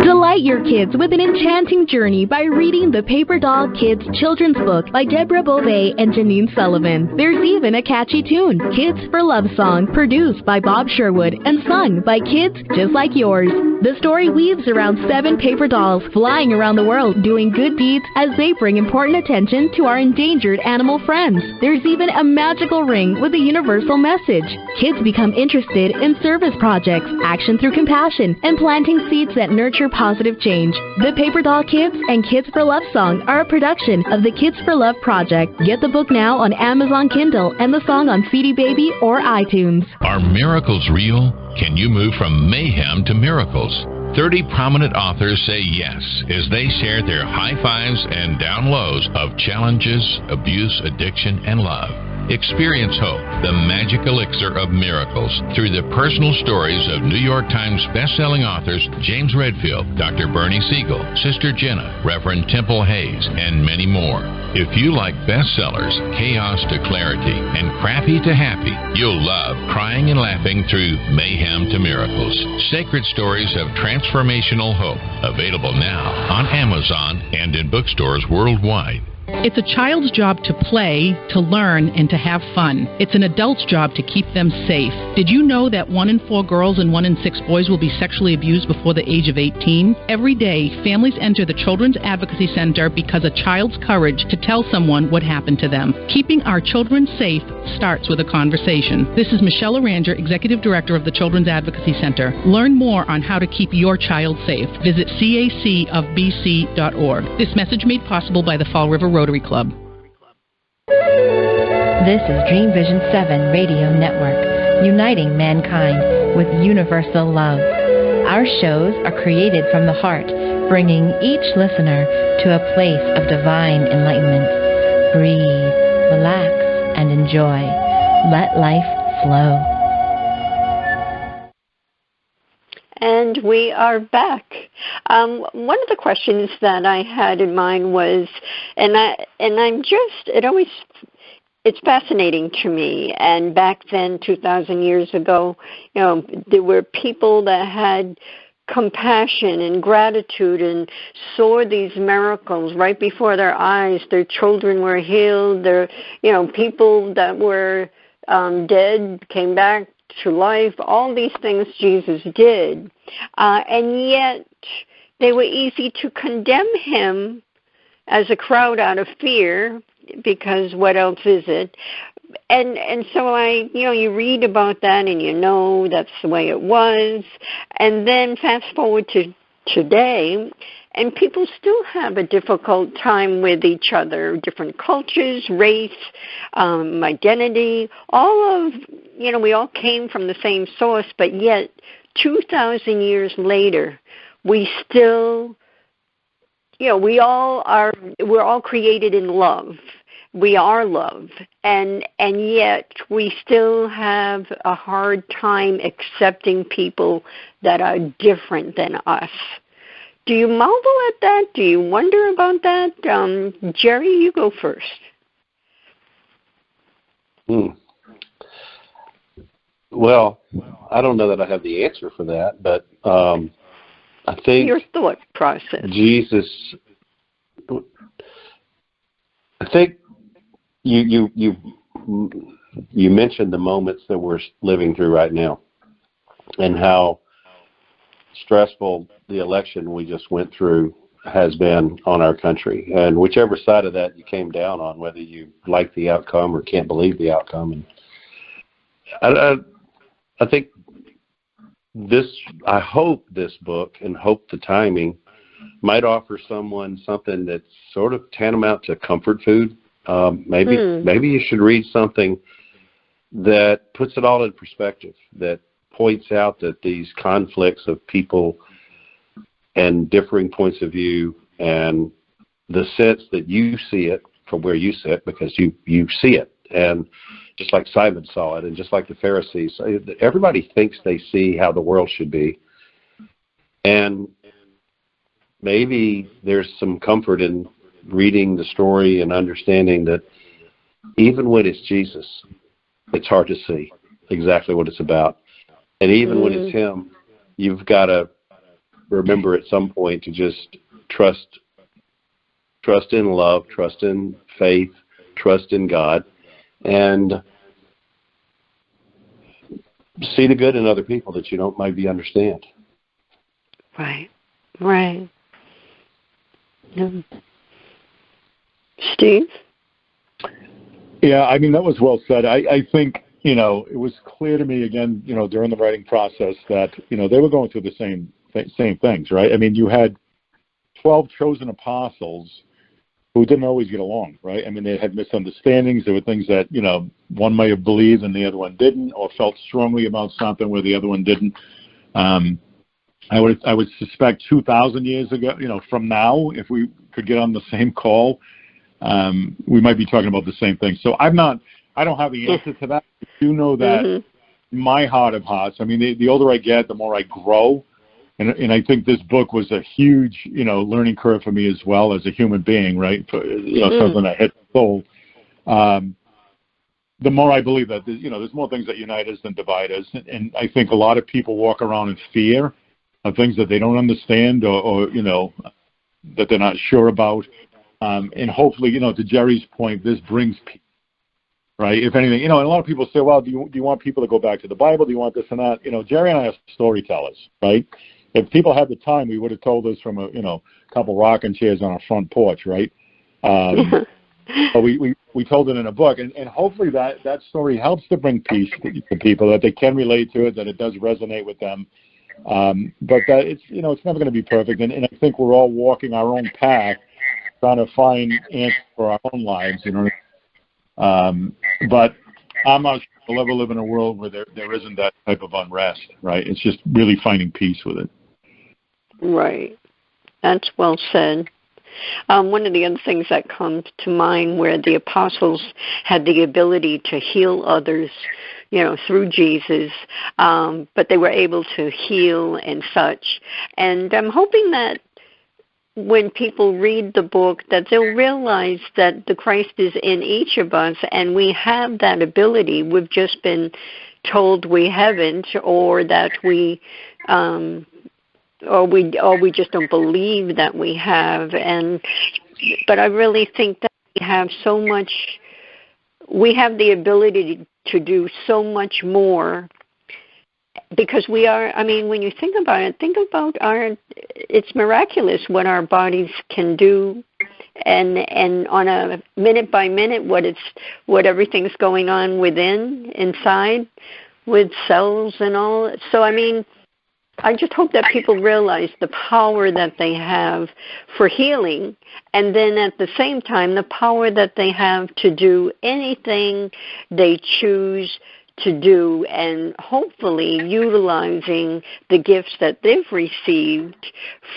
Delight your kids with an enchanting journey by reading the Paper Doll Kids children's book by Deborah Beauvais and Janine Sullivan. There's even a catchy tune, Kids for Love Song, produced by Bob Sherwood and sung by kids just like yours. The story weaves around 7 paper dolls flying around the world doing good deeds as they bring important attention to our endangered animal friends. There's even a magical ring with a universal message. Kids become interested in service projects, action through compassion, and planting seeds that nurture positive change. The Paper Doll Kids and Kids for Love Song are a production of the Kids for Love Project. Get the book now on Amazon Kindle and the song on CD Baby or iTunes. Are miracles real? Can you move from mayhem to miracles? 30 prominent authors say yes as they share their high fives and down lows of challenges, abuse, addiction, and love. Experience hope, the magic elixir of miracles, through the personal stories of New York Times best-selling authors James Redfield, Dr. Bernie Siegel, Sister Jenna, Reverend Temple Hayes, and many more. If you like bestsellers, chaos to clarity, and crappy to happy, you'll love crying and laughing through mayhem to miracles. Sacred stories of transformational hope. Available now on Amazon and in bookstores worldwide. It's a child's job to play, to learn, and to have fun. It's an adult's job to keep them safe. Did you know that 1 in 4 girls and 1 in 6 boys will be sexually abused before the age of 18? Every day, families enter the Children's Advocacy Center because a child's courage to tell someone what happened to them. Keeping our children safe starts with a conversation. This is Michelle Aranger, Executive Director of the Children's Advocacy Center. Learn more on how to keep your child safe. Visit cacofbc.org. This message made possible by the Fall River Rotary Club. This is Dream Vision 7 Radio Network, uniting mankind with universal love. Our shows are created from the heart, bringing each listener to a place of divine enlightenment. Breathe, relax, and enjoy. Let life flow. And we are back. One of the questions that I had in mind was, it's fascinating to me. And back then, 2,000 years ago, there were people that had compassion and gratitude and saw these miracles right before their eyes. Their children were healed. People that were dead came back to life. All these things Jesus did. And yet they were easy to condemn him as a crowd out of fear, because what else is it? and so you read about that and that's the way it was, and then fast forward to today, and people still have a difficult time with each other, different cultures, race, identity, we all came from the same source, but yet 2,000 years later, we still, we're all created in love. We are love, and yet we still have a hard time accepting people that are different than us. Do you marvel at that? Do you wonder about that? Jerry, you go first. Well, I don't know that I have the answer for that, but I think your thought process. Jesus. I think you mentioned the moments that we're living through right now, and how stressful the election we just went through has been on our country, and whichever side of that you came down on, whether you like the outcome or can't believe the outcome. And I think I hope this book, and hope the timing, might offer someone something that's sort of tantamount to comfort food. Maybe you should read something that puts it all in perspective, that points out that these conflicts of people and differing points of view, and the sense that you see it from where you sit, because you see it, and just like Simon saw it, and just like the Pharisees, everybody thinks they see how the world should be. And maybe there's some comfort in reading the story and understanding that even when it's Jesus, it's hard to see exactly what it's about. And even when it's him, you've got to remember at some point to just trust in love, trust in faith, trust in God, and see the good in other people that you don't maybe understand. Right. Steve? Yeah, I mean, that was well said. I think, it was clear to me again, during the writing process that, they were going through the same things, right? I mean, you had 12 chosen apostles who didn't always get along, right? I mean, they had misunderstandings. There were things that, one may have believed and the other one didn't, or felt strongly about something where the other one didn't. I would suspect 2,000 years ago, from now, if we could get on the same call, we might be talking about the same thing. So I don't have the answer to that. I do know that in my heart of hearts, I mean, the older I get, the more I grow. And I think this book was a huge, learning curve for me as well as a human being, right? Something that hit the soul. The more I believe that, there's more things that unite us than divide us. And I think a lot of people walk around in fear of things that they don't understand or that they're not sure about. And hopefully, to Jerry's point, this brings peace, right? If anything, and a lot of people say, well, do you want people to go back to the Bible? Do you want this and that? Jerry and I are storytellers, right? If people had the time, we would have told us from a couple rocking chairs on our front porch, right? But we told it in a book, and hopefully that story helps to bring peace to people, that they can relate to it, that it does resonate with them. But that it's it's never going to be perfect, and I think we're all walking our own path, trying to find answers for our own lives, But I'm not sure we'll ever live in a world where there isn't that type of unrest, right? It's just really finding peace with it. Right. That's well said. One of the other things that comes to mind where the apostles had the ability to heal others, through Jesus, but they were able to heal and such. And I'm hoping that when people read the book, that they'll realize that the Christ is in each of us, and we have that ability. We've just been told we haven't, or that we just don't believe that we have. But I really think that we have so much. We have the ability to do so much more, because we are. I mean, when you think about it, it's miraculous what our bodies can do and on a minute by minute what everything's going on inside with cells and all. So I mean, I just hope that people realize the power that they have for healing, and then at the same time the power that they have to do anything they choose to do, and hopefully utilizing the gifts that they've received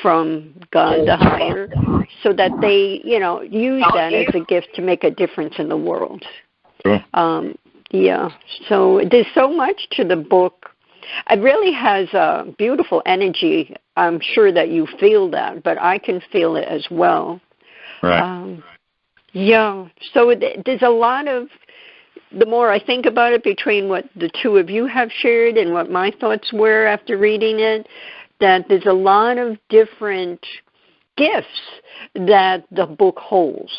from God the higher, so that they, use that as a gift to make a difference in the world. Sure. So there's so much to the book. It really has a beautiful energy. I'm sure that you feel that, but I can feel it as well. Right. So there's a lot of, the more I think about it, between what the two of you have shared and what my thoughts were after reading it, that there's a lot of different gifts that the book holds.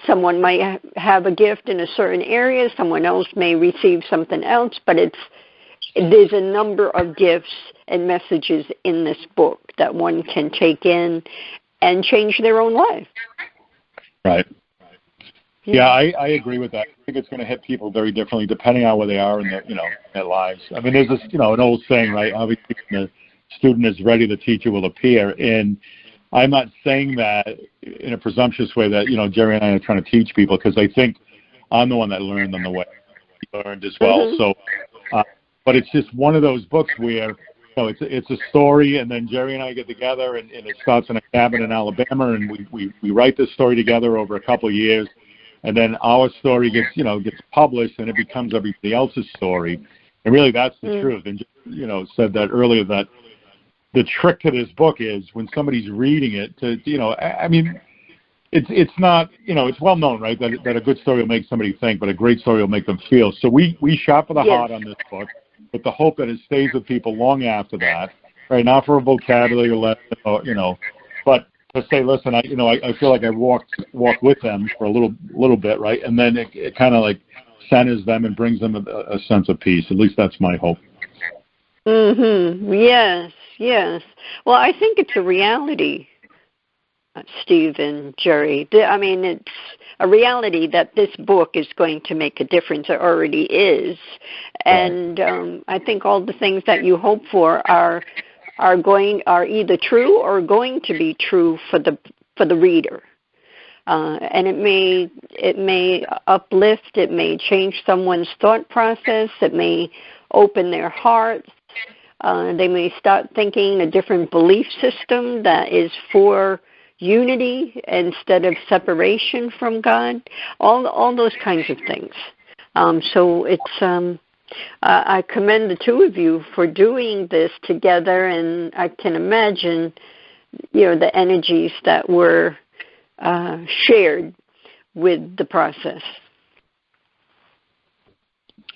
Someone might have a gift in a certain area, someone else may receive something else, but there's a number of gifts and messages in this book that one can take in and change their own life. Right. Yeah, I agree with that. I think it's going to hit people very differently depending on where they are in their lives. I mean, there's this, an old saying, right? Obviously, the student is ready, the teacher will appear. And I'm not saying that in a presumptuous way that, Jerry and I are trying to teach people, because I think I'm the one that learned on the way. He learned as well. Mm-hmm. So, but it's just one of those books where, it's a story, and then Jerry and I get together, and it starts in a cabin in Alabama, and we write this story together over a couple of years. And then our story gets published, and it becomes everybody else's story. And really, that's the truth. And said that earlier, that the trick to this book is when somebody's reading it, I mean, it's not, it's well known, right, that a good story will make somebody think, but a great story will make them feel. So we shot for the heart on this book, with the hope that it stays with people long after that, right? Not for a vocabulary lesson, but to say, listen, I feel like I walked with them for a little bit, right? And then it kind of like centers them and brings them a sense of peace. At least that's my hope. Mm-hmm. Yes. Well, I think it's a reality, Steve and Jerry. I mean, it's a reality that this book is going to make a difference. It already is. And I think all the things that you hope for are either true or going to be true for the reader, and it may uplift, it may change someone's thought process, it may open their hearts. They may start thinking a different belief system that is for unity instead of separation from God. All those kinds of things. So it's. I commend the two of you for doing this together, and I can imagine, the energies that were shared with the process.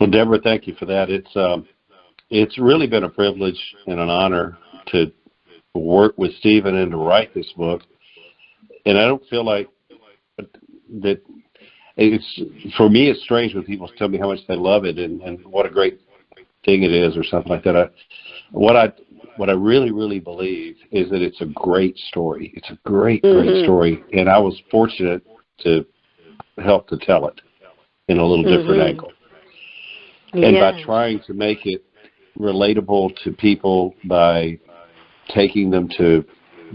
Well, Deborah, thank you for that. It's really been a privilege and an honor to work with Stephen and to write this book, and I don't feel like that. For me, it's strange when people tell me how much they love it and what a great thing it is or something like that. What I really, really believe is that it's a great story. It's a great story, and I was fortunate to help to tell it in a little different angle. And by trying to make it relatable to people by taking them to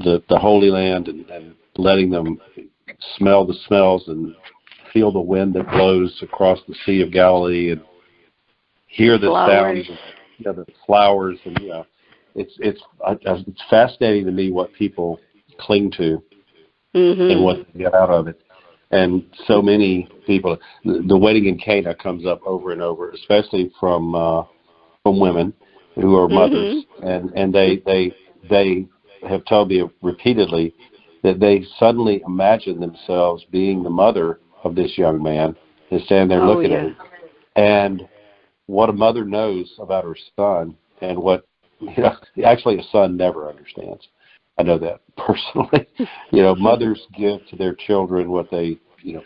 the Holy Land and letting them smell the smells and feel the wind that blows across the Sea of Galilee and hear the sounds of the flowers, and it's fascinating to me what people cling to and what they get out of it. And so many people, the wedding in Cana comes up over and over, especially from women who are mothers, and they have told me repeatedly that they suddenly imagine themselves being the mother of this young man and stand there looking at him. And what a mother knows about her son, and what, actually a son never understands. I know that personally. Mothers give to their children what they,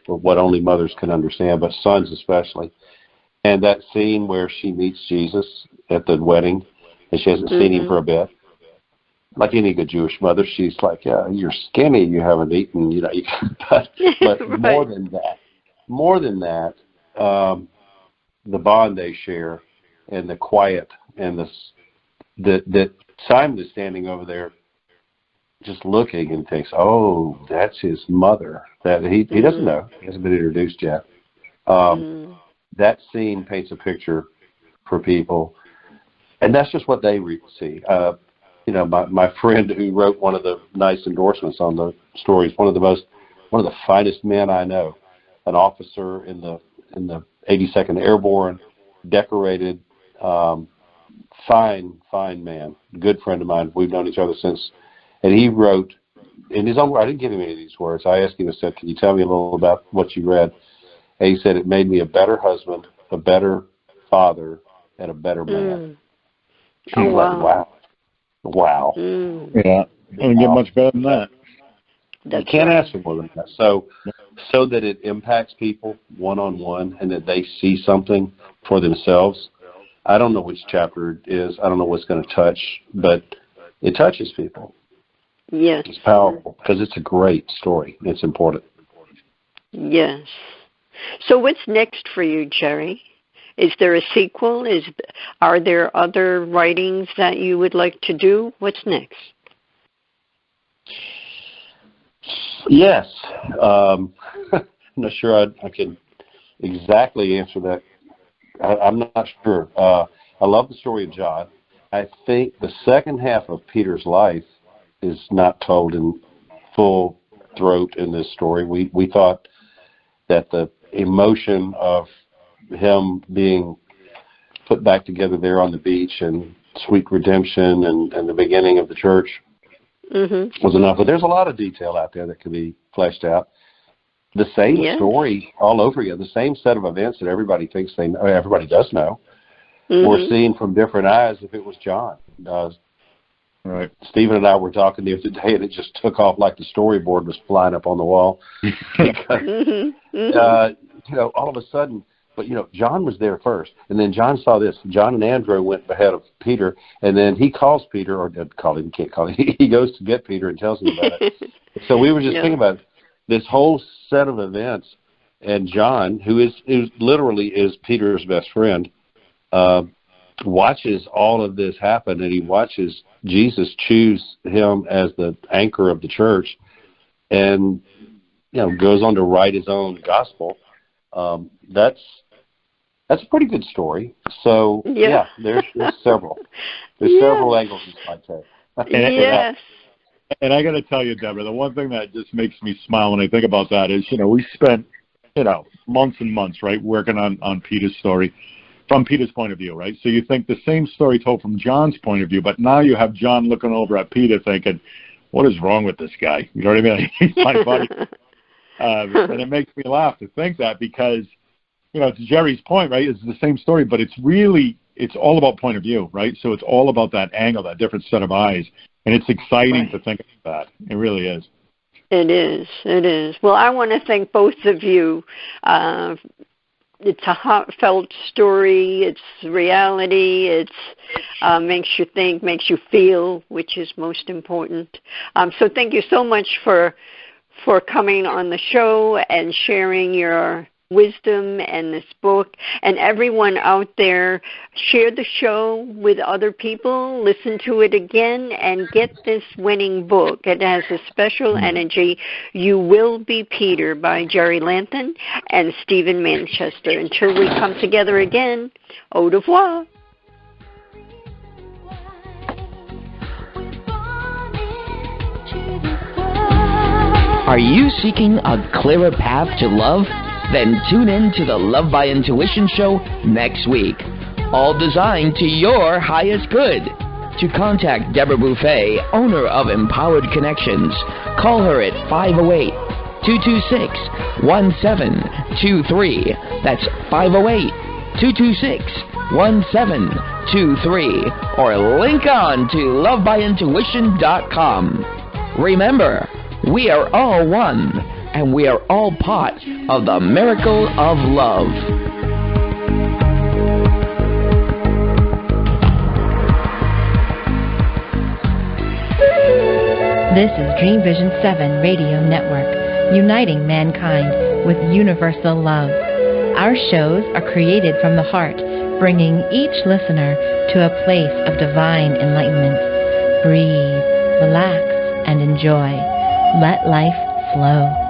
what only mothers can understand, but sons especially. And that scene where she meets Jesus at the wedding, and she hasn't seen him for a bit, like any good Jewish mother, she's like, yeah, you're skinny, you haven't eaten, but right. more than that, the bond they share and the quiet and that Simon is standing over there just looking and thinks, oh, that's his mother. That he doesn't know. He hasn't been introduced yet. That scene paints a picture for people, and that's just what they see. My friend who wrote one of the nice endorsements on the story is one of the finest men I know, an officer in the 82nd Airborne, decorated, fine man, good friend of mine. We've known each other since. And he wrote, in his own words, I didn't give him any of these words. I asked him, I said, can you tell me a little about what you read? And he said, it made me a better husband, a better father, and a better man. Oh, wow. Wow. Yeah, doesn't get much better than that. You can't ask for more than that. So that it impacts people one-on-one and that they see something for themselves. I don't know which chapter it is. I don't know what's going to touch, but it touches people. Yes. It's powerful because it's a great story. It's important. Yes. So what's next for you, Jerry? Is there a sequel? Are there other writings that you would like to do? What's next? Yes. I'm not sure I can exactly answer that. I'm not sure. I love the story of John. I think the second half of Peter's life is not told in full throat in this story. We thought that the emotion of him being put back together there on the beach and sweet redemption and the beginning of the church was enough. But there's a lot of detail out there that can be fleshed out. The same story all over again, the same set of events that everybody thinks they know, everybody does know, or seen from different eyes if it was John. Right. Stephen and I were talking the other day, and it just took off like the storyboard was flying up on the wall. Because, all of a sudden, but, John was there first, and then John saw this. John and Andrew went ahead of Peter, and then he calls Peter, or can't call him. He goes to get Peter and tells him about it. So we were just thinking about it. This whole set of events, and John, who literally is Peter's best friend, watches all of this happen, and he watches Jesus choose him as the anchor of the church, and goes on to write his own gospel. That's a pretty good story. So there's several. There's several angles this might take. Yes. And I got to tell you, Deborah, the one thing that just makes me smile when I think about that is, we spent, months and months, right, working on Peter's story from Peter's point of view, right? So you think the same story told from John's point of view, but now you have John looking over at Peter thinking, what is wrong with this guy? You know what I mean? He's my buddy. And it makes me laugh to think that because, to Jerry's point, right, it's the same story, but it's all about point of view, right? So it's all about that angle, that different set of eyes. And it's exciting to think about that. It really is. It is. It is. Well, I want to thank both of you. It's a heartfelt story. It's reality. It's makes you think, makes you feel, which is most important. So thank you so much for coming on the show and sharing your wisdom and this book. And everyone out there, share the show with other people, listen to it again, and get this winning book. It has a special energy. You Will Be Peter by Jerry Lathan and Stephen Manchester. Until we come together again, au revoir. Are you seeking a clearer path to love? Then tune in to the Love by Intuition show next week. All designed to your highest good. To contact Deborah Beauvais, owner of Empowered Connections, call her at 508-226-1723. That's 508-226-1723. Or link on to lovebyintuition.com. Remember, we are all one, and we are all part of the miracle of love. This is Dream Vision 7 Radio Network, uniting mankind with universal love. Our shows are created from the heart, bringing each listener to a place of divine enlightenment. Breathe, relax, and enjoy. Let life flow.